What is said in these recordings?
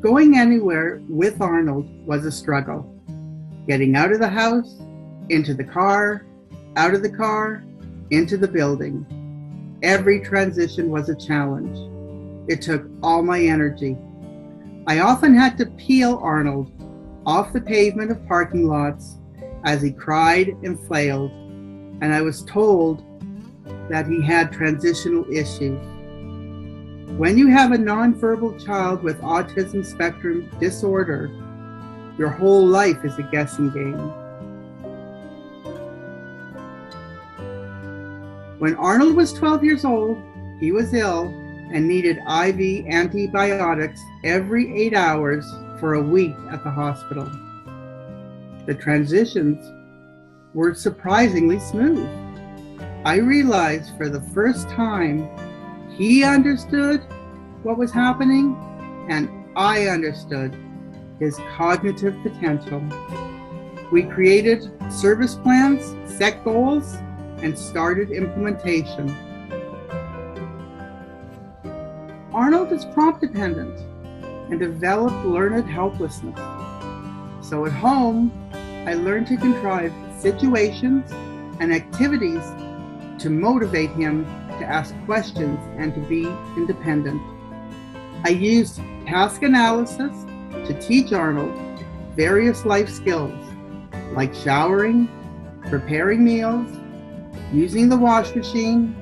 Going anywhere with Arnold was a struggle. Getting out of the house, into the car, out of the car, into the building. Every transition was a challenge. It took all my energy. I often had to peel Arnold off the pavement of parking lots as he cried and flailed, and I was told that he had transitional issues. When you have a nonverbal child with autism spectrum disorder, your whole life is a guessing game. When Arnold was 12 years old, he was ill and needed IV antibiotics every 8 hours for a week at the hospital. The transitions were surprisingly smooth. I realized for the first time he understood what was happening and I understood his cognitive potential. We created service plans, set goals, and started implementation. Arnold is prompt dependent and developed learned helplessness. So at home, I learned to contrive situations and activities to motivate him to ask questions and to be independent. I used task analysis to teach Arnold various life skills like showering, preparing meals, using the wash machine,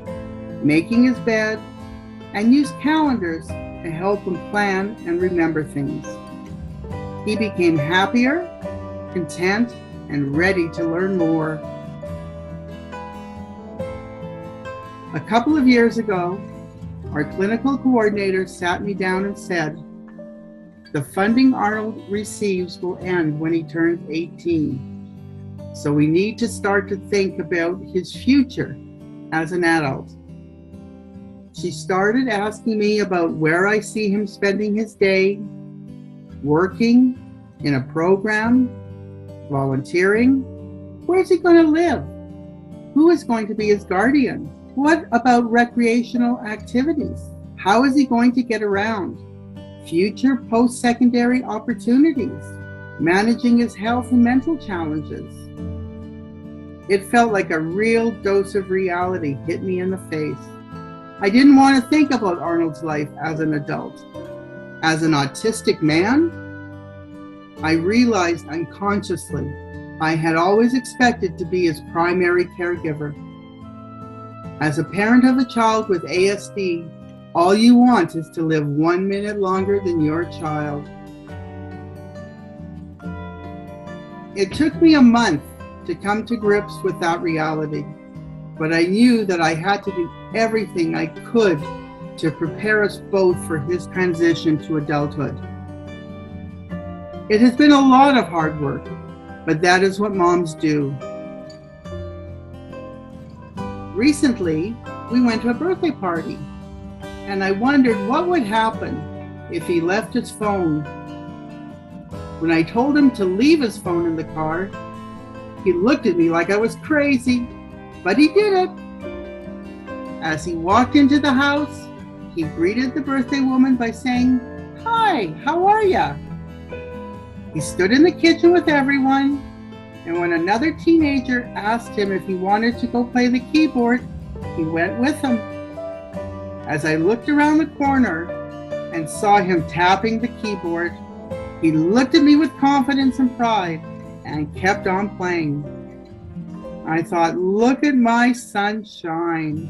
making his bed, and use calendars to help him plan and remember things. He became happier, content, and ready to learn more. A couple of years ago, our clinical coordinator sat me down and said, "The funding Arnold receives will end when he turns 18. So we need to start to think about his future as an adult." She started asking me about where I see him spending his day, working, in a program, volunteering. Where's he going to live? Who is going to be his guardian? What about recreational activities? How is he going to get around? Future post-secondary opportunities, managing his health and mental challenges. It felt like a real dose of reality hit me in the face. I didn't want to think about Arnold's life as an adult. As an autistic man, I realized unconsciously I had always expected to be his primary caregiver. As a parent of a child with ASD, all you want is to live 1 minute longer than your child. It took me a month to come to grips with that reality, but I knew that I had to do everything I could to prepare us both for his transition to adulthood. It has been a lot of hard work, but that is what moms do. Recently, we went to a birthday party, and I wondered what would happen if he left his phone. When I told him to leave his phone in the car, he looked at me like I was crazy, but he did it. As he walked into the house, he greeted the birthday woman by saying, "Hi, how are ya?" He stood in the kitchen with everyone, and when another teenager asked him if he wanted to go play the keyboard, he went with him. As I looked around the corner and saw him tapping the keyboard, he looked at me with confidence and pride and kept on playing. I thought, look at my son shine.